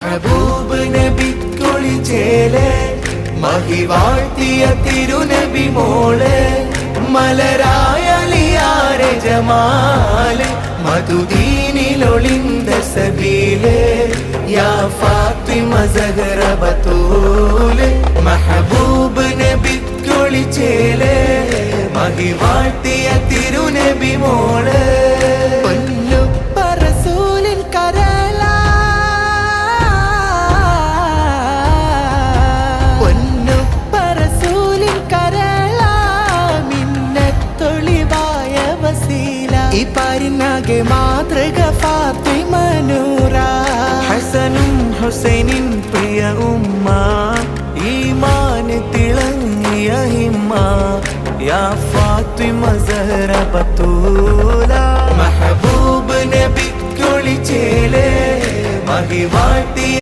महबूब नबी कुളിച്ചേലെ മഹിവാഴ്ത്തിയ തിരുനബി മോളെ മലരായലിയാരെ ജമാല് മധുദീനിലൊളിന്ത സബീലെ യാ ഫാത്തിമ സഹറ ബതൂല് महबूब നബി കുളിച്ചേലെ മഹിവാഴ്ത്തിയ തിരുനബി മോളെ പാരിനാകെ മാതൃക ഫാത്തിമ നൂറ ഹസനും ഹുസൈനിൻ പ്രിയ ഉമ്മ ഈമാൻ തിളങ്ങിയ ഹിമ്മ യാ ഫാത്തിമ സഹറ ബതൂല महबूब നബി കുളിച്ചേലെ മഹിവാഴ്ത്തിയ